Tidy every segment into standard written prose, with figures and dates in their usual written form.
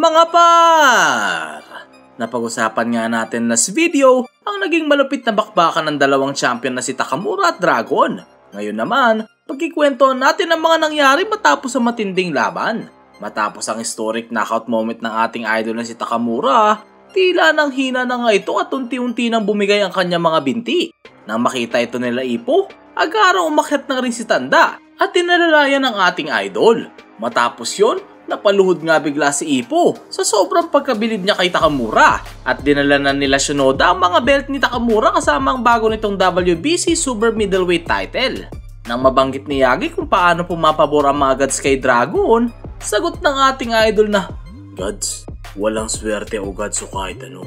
Mga par! Napag-usapan nga natin last video ang naging malupit na bakbakan ng dalawang champion na si Takamura at Dragon. Ngayon naman, pagkikwentuhan natin ang mga nangyari matapos ang matinding laban. Matapos ang historic knockout moment ng ating idol na si Takamura, tila nang hina na nga ito at unti-unti nang bumigay ang kanyang mga binti. Nang makita ito nila Ipo, agarang umakyat na rin si Tanda at tinalalayan ng ating idol. Matapos yon, napaluhod nga bigla si Ipo sa sobrang pagkabilib niya kay Takamura at dinala na nila Shinoda ang mga belt ni Takamura kasama ang bago nitong WBC Super Middleweight title. Nang mabanggit ni Yagi kung paano pumapabor ang mga gods kay Dragon, sagot ng ating idol na, "Gods, walang swerte o gods o kahit ano.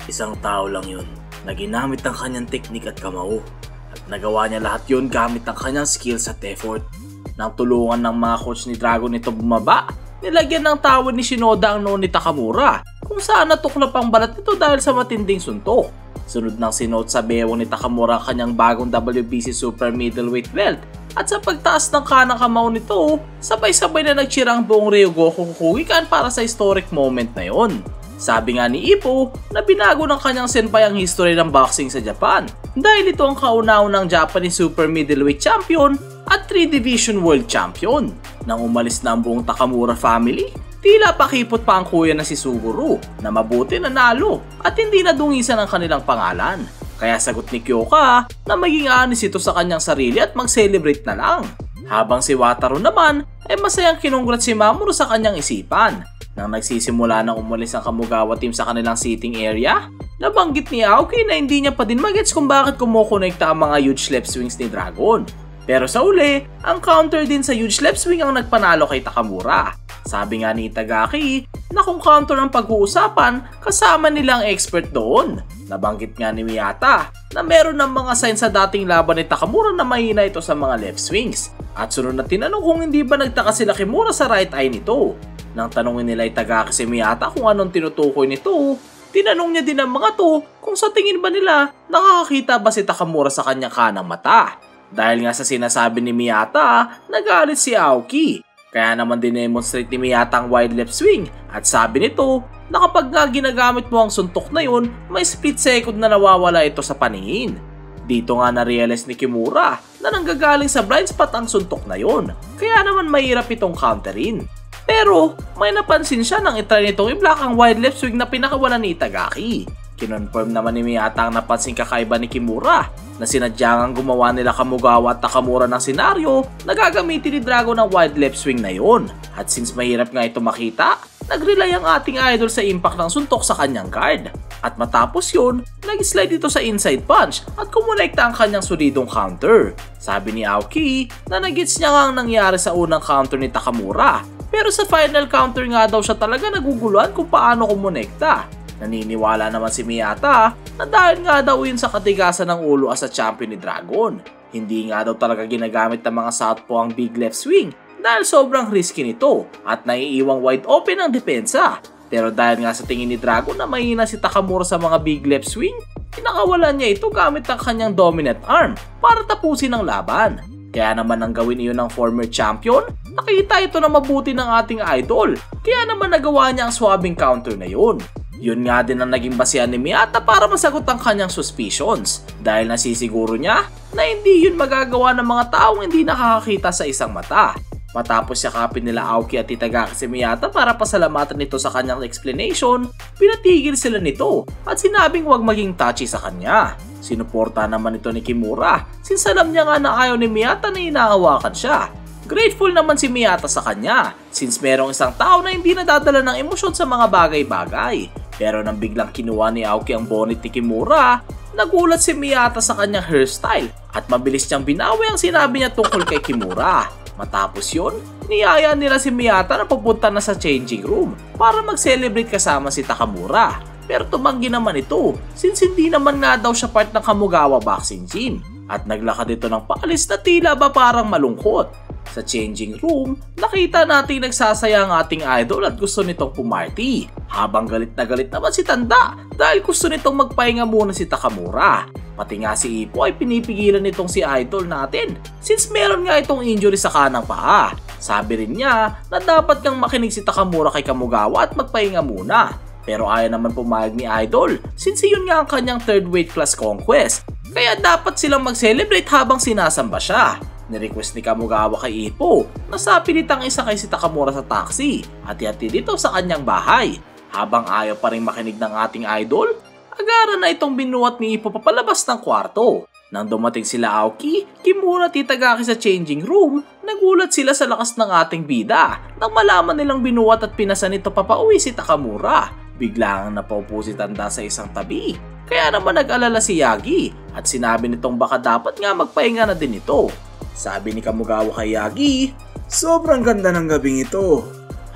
Isang tao lang yun na ginamit ang kanyang teknik at kamao at nagawa niya lahat yun gamit ang kanyang skills at effort." Nang tulungan ng mga coach ni Dragon ito bumaba, nilagyan ng tawad ni Shinoda ang noo ni Takamura kung saan natuklap ang balat nito dahil sa matinding suntok. Sunod nang sinuot sa bewang ni Takamura ang kanyang bagong WBC Super Middleweight belt at sa pagtaas ng kanang kamao nito, sabay-sabay na nagtsira ang buong Ryogoku Kokugikan para sa historic moment na yon. Sabi nga ni Ipo na binago ng kanyang senpai ang history ng boxing sa Japan dahil ito ang kauna-unang Japanese Super Middleweight Champion at 3-Division World Champion. Nang umalis na ang buong Takamura family, tila pakipot pa ang kuya na si Suguru na mabuti nanalo at hindi nadungisan ang kanilang pangalan. Kaya sagot ni Kyoka na maging honest ito sa kanyang sarili at mag-celebrate na lang. Habang si Wataru naman ay masayang kinongrat si Mamoru sa kanyang isipan. Nang nagsisimula nang umalis ang Kamugawa team sa kanilang seating area, nabanggit ni Aoki na hindi niya pa din magets kung bakit kumukonekta ang mga huge left swings ni Dragon. Pero sa uli, ang counter din sa huge left swing ang nagpanalo kay Takamura. Sabi nga ni Itagaki na kung counter ang pag-uusapan, kasama nilang expert doon. Nabanggit nga ni Miyata na meron ng mga signs sa dating laban ni Takamura na mahina ito sa mga left swings. At sunod na tinanong kung hindi ba nagtaka sila Kimura sa right eye nito. Nang tanongin nila Itagaki si Miyata kung anong tinutukoy nito, tinanong niya din ang mga to kung sa tingin ba nila nakakakita ba si Takamura sa kanyang kanang mata. Dahil nga sa sinasabi ni Miyata, nagalit si Aoki. Kaya naman dinemonstrate ni Miyata ang wide left swing at sabi nito na kapag nga ginagamit mo ang suntok na yun, may split second na nawawala ito sa paningin. Dito nga na-realize ni Kimura na nanggagaling sa blind spot ang suntok na yun, kaya naman mahirap itong counterin. Pero may napansin siya nang itry nitong i-block ang wide left swing na pinakawalan ni Itagaki. Kinonfirm naman ni Miyata ang napansing kakaiba ni Kimura na sinadyang gumawa nila Kamugawa at Takamura ng senaryo na gagamitin ni Dragon ang wide left swing na yon. At since mahirap nga ito makita, nag-rely ang ating idol sa impact ng suntok sa kanyang guard. At matapos yun, nag-slide ito sa inside punch at kumonekta ang kanyang solidong counter. Sabi ni Aoki na nagets niya nga ang nangyari sa unang counter ni Takamura. Pero sa final counter nga daw siya talaga naguguluhan kung paano kumonekta. Naniniwala naman si Miyata na dahil nga daw yun sa katigasan ng ulo as a champion ni Dragon. Hindi nga daw talaga ginagamit ng mga southpaw ang big left swing dahil sobrang risky nito at naiiwang wide open ang depensa. Pero dahil nga sa tingin ni Dragon na mahina si Takamura sa mga big left swing, pinakawalan niya ito gamit ang kanyang dominant arm para tapusin ang laban. Kaya naman ang gawin iyon ng former champion, nakita ito na mabuti ng ating idol. Kaya naman nagawa niya ang swabbing counter na yun. Yun nga din ang naging basehan ni Miyata para masagot ang kanyang suspicions. Dahil nasisiguro niya na hindi yun magagawa ng mga taong hindi nakakakita sa isang mata. Matapos yakapin nila Aoki at Itagaki si Miyata para pasalamatan nito sa kanyang explanation, pinatigil sila nito at sinabing huwag maging touchy sa kanya. Sinuporta naman ito ni Kimura since alam niya nga na ayaw ni Miyata na inahawakan siya. Grateful naman si Miyata sa kanya since merong isang tao na hindi nadadala ng emosyon sa mga bagay-bagay. Pero nang biglang kinuha ni Aoki ang bonnet ni Kimura, nagulat si Miyata sa kanyang hairstyle at mabilis niyang binawi ang sinabi niya tungkol kay Kimura. Matapos yun, niyaya nila si Miyata na pupunta na sa changing room para mag-celebrate kasama si Takamura. Pero tumanggi naman ito since hindi naman nga daw siya part ng Kamugawa boxing gym. At naglakad ito ng paalis na tila ba parang malungkot. Sa changing room, nakita natin nagsasaya ang ating idol at gusto nitong pumarty. Habang galit na galit naman si Tanda dahil gusto nitong magpahinga muna si Takamura. Pati nga si Ipo ay pinipigilan nitong si idol natin since meron nga itong injury sa kanang paa. Sabi rin niya na dapat kang makinig si Takamura kay Kamugawa at magpahinga muna. Pero ayaw naman pumayag ni Idol since yun nga ang kanyang third weight class conquest. Kaya dapat silang mag-celebrate habang sinasamba siya. Nirequest ni Kamugawa kay Ippo na sapilitang isakay si Takamura sa taxi at ihatid dito sa kanyang bahay. Habang ayaw pa rin makinig ng ating Idol, agaran na itong binuhat ni Ippo papalabas ng kwarto. Nang dumating sila Aoki, Kimura at Itagaki sa changing room, nagulat sila sa lakas ng ating bida nang malaman nilang binuhat at pinasa nito papauwi si Takamura. Biglang napaupo si Tanda sa isang tabi. Kaya naman nag-alala si Yagi at sinabi nitong baka dapat nga magpahinga na din ito. Sabi ni Kamugawa kay Yagi, "Sobrang ganda ng gabing ito."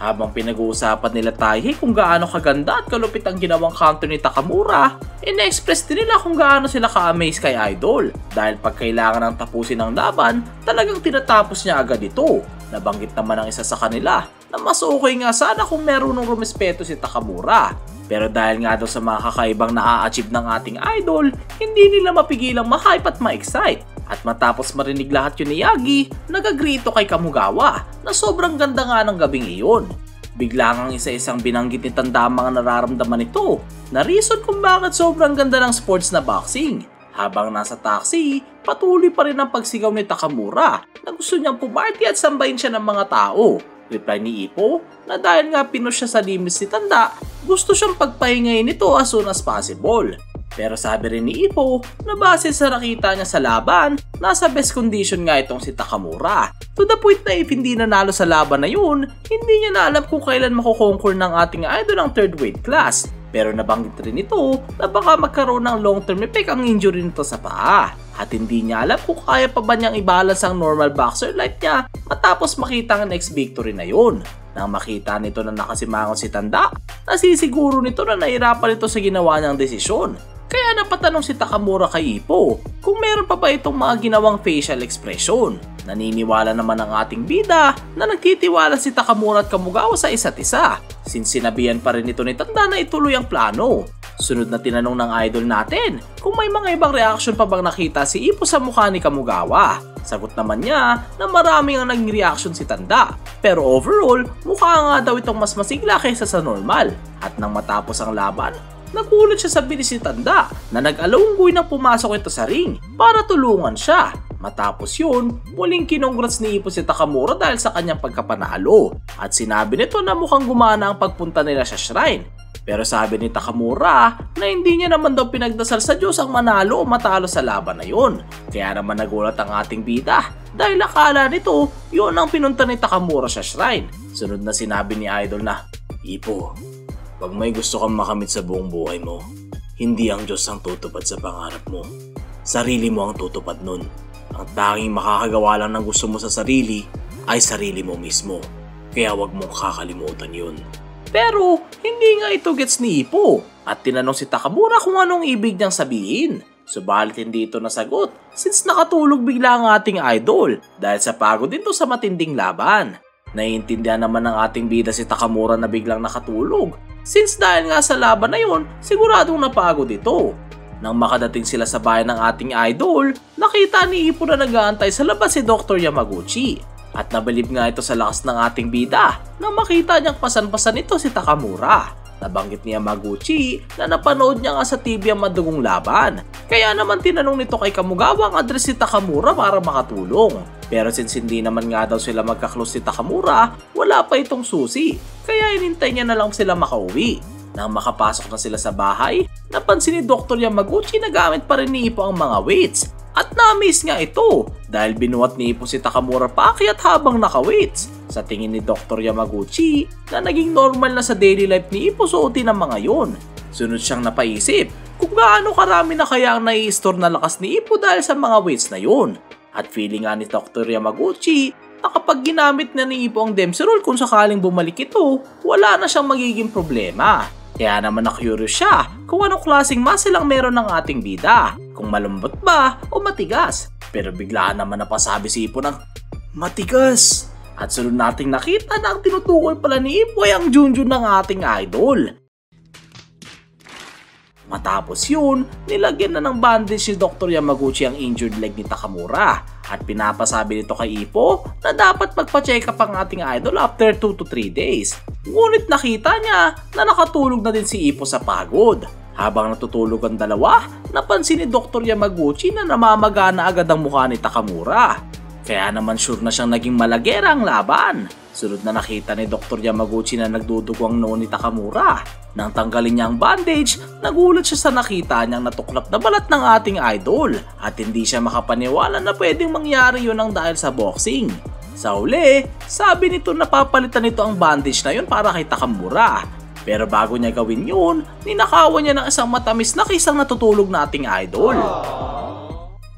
Habang pinag-uusapan nila Taihei kung gaano kaganda at kalupit ang ginawang counter ni Takamura, ina-express din nila kung gaano sila ka-amaze kay Idol dahil pag kailangan ng tapusin ng laban, talagang tinatapos niya agad ito. Nabanggit naman ng isa sa kanila na mas okay nga sana kung meron ng rumespeto si Takamura. Pero dahil nga daw sa mga kakaibang na-achieve ng ating Idol, hindi nila mapigilang ma-hype at ma-excite. At matapos marinig lahat yun ni Yagi, nag-agree ito kay Kamugawa na sobrang ganda nga ng gabing iyon. Bigla ngang isa-isang binanggit ni Tanda ang mga nararamdaman nito na reason kung bakit sobrang ganda ng sports na boxing. Habang nasa taxi, patuloy pa rin ang pagsigaw ni Takamura na gusto niyang pumarty at sambahin siya ng mga tao. Reply ni Ippo na dahil nga pinush siya sa limits ni Tanda, gusto siyang pagpahingayin ito as soon as possible. Pero sabi rin ni Ippo na base sa nakita niya sa laban, nasa best condition nga itong si Takamura. To the point na if hindi nanalo sa laban na yun, hindi niya na alam kung kailan makukonquer ng ating Idol ang third weight class. Pero nabanggit rin ito na baka magkaroon ng long-term effect ang injury nito sa paa. At hindi niya alam kung kaya pa ba niyang i-balance ang normal boxer life niya matapos makita ang next victory na yun. Nang makita nito na nakasimangon si Tanda, nasisiguro nito na nahirapan ito sa ginawa niyang desisyon. Kaya napatanong si Takamura kay Ippo kung meron pa ba itong mga ginawang facial expression. Naniniwala naman ang ating bida na nagtitiwala si Takamura at Kamugawa sa isa't isa since sinabihan pa rin ito ni Tanda na ituloy ang plano. Sunod na tinanong ng idol natin kung may mga ibang reaction pa bang nakita si Ippo sa mukha ni Kamugawa. Sagot naman niya na maraming ang naging reaction si Tanda pero overall mukha nga daw itong mas masigla kaysa sa normal. At nang matapos ang laban, nagulat siya sa bilis ni Tanda na nag-alunggoy nang pumasok ito sa ring para tulungan siya. Matapos yun, muling kinongrats ni Ippo si Takamura dahil sa kanyang pagkapanalo at sinabi nito na mukhang gumana ang pagpunta nila sa shrine. Pero sabi ni Takamura na hindi niya naman daw pinagdasal sa Diyos ang manalo o matalo sa laban na yun. Kaya naman nagulat ang ating bida dahil akala nito yun ang pinunta ni Takamura sa shrine. Sunod na sinabi ni Idol na, "Ippo, pag may gusto kang makamit sa buong buhay mo, hindi ang Diyos ang tutupad sa pangarap mo. Sarili mo ang tutupad nun. Ang tanging makakagawa lang ng gusto mo sa sarili ay sarili mo mismo. Kaya wag mong kakalimutan yun." Pero hindi nga ito gets ni Ippo at tinanong si Takamura kung anong ibig niyang sabihin. Subalit hindi ito nasagot since nakatulog bigla ang ating idol dahil sa pagod dito sa matinding laban. Naiintindihan naman ng ating bida si Takamura na biglang nakatulog since dahil nga sa laban na yun, siguradong napagod ito. Nang makadating sila sa bahay ng ating idol, nakita ni Ippo na nag-aantay sa labas si Dr. Yamaguchi. At nabilib nga ito sa lakas ng ating bida nang makita niyang pasan-pasan ito si Takamura. Nabanggit ni Yamaguchi na napanood niya nga sa TV ang madugong laban. Kaya naman tinanong nito kay Kamugawa ang address si Takamura para makatulong. Pero since hindi naman nga daw sila magka-close si Takamura, wala pa itong susi. Kaya inintay niya na lang sila makauwi. Nang makapasok na sila sa bahay, napansin ni Dr. Yamaguchi na gamit pa rin ni Ippo ang mga weights. At na-amaze nga ito dahil binuhat ni Ippo si Takamura paakyat habang naka-weights. Sa tingin ni Dr. Yamaguchi na naging normal na sa daily life ni Ippo suotin ang mga yon. Sunod siyang napaisip kung gaano karami na kaya ang nai-store na lakas ni Ippo dahil sa mga weights na yon. At feeling nga ni Dr. Yamaguchi na kapag ginamit na ni Ippo ang Dempsey-Roll kung sakaling bumalik ito, wala na siyang magiging problema. Kaya naman na-curious siya kung anong klaseng muscle ang meron ng ating bida, kung malambot ba o matigas. Pero biglaan naman napasabi si Ippo ng matigas. At sunod nating nakita na ang tinutukoy pala ni Ippo ay ang Junjun ng ating idol. Matapos yun, nilagyan na ng bandage si Dr. Yamaguchi ang injured leg ni Takamura. At pinapasabi nito kay Ippo na dapat magpa-check up ang ating idol after 2 to 3 days. Ngunit nakita niya na nakatulog na din si Ippo sa pagod. Habang natutulog ang dalawa, napansin ni Dr. Yamaguchi na namamagana agad ang mukha ni Takamura. Kaya naman sure na siyang naging malagera ang laban. Sunod na nakita ni Dr. Yamaguchi na nagdudugo ang noo ni Takamura. Nang tanggalin niya ang bandage, nagulat siya sa nakita niyang natuklap na balat ng ating idol at hindi siya makapaniwala na pwedeng mangyari yun ang dahil sa boxing. Sa huli, sabi nito na papalitan nito ang bandage na yun para kay Takamura. Pero bago niya gawin yun, ninakawan niya ng isang matamis na kisang natutulog na ating idol.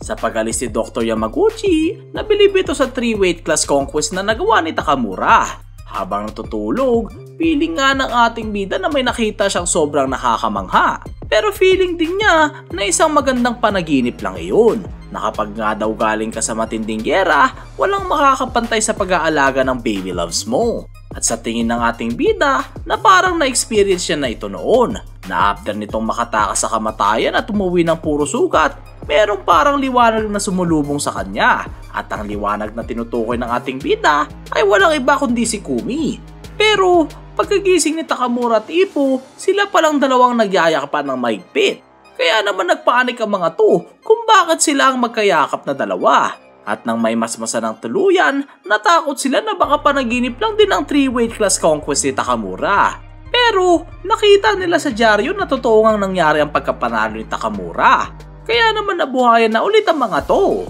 Sa pag-alis ni Dr. Yamaguchi, nabilib ito sa 3-weight class conquest na nagawa ni Takamura. Habang natutulog, feeling nga ng ating bida na may nakita siyang sobrang nakakamangha. Pero feeling din niya na isang magandang panaginip lang iyon. Na kapag nga daw galing ka sa matinding giyera, walang makakapantay sa pag-aalaga ng baby loves mo. At sa tingin ng ating bida na parang na-experience siya na ito noon, na after nitong makatakas sa kamatayan at umuwi ng puro sugat, merong parang liwanag na sumulubong sa kanya. At ang liwanag na tinutukoy ng ating bida ay walang iba kundi si Kumi. Pero pagkagising ni Takamura at Ippo, sila palang dalawang nagyayakapan ng mahigpit. Kaya naman nagpanik ang mga to kung bakit sila ang magkayakap na dalawa. At nang may masmasa ng tuluyan, natakot sila na baka panaginip lang din ang 3-weight class conquest ni Takamura. Pero nakita nila sa dyaryo na totoo ngang nangyari ang pagkapanalo ni Takamura. Kaya naman nabuhayan na ulit ang mga to.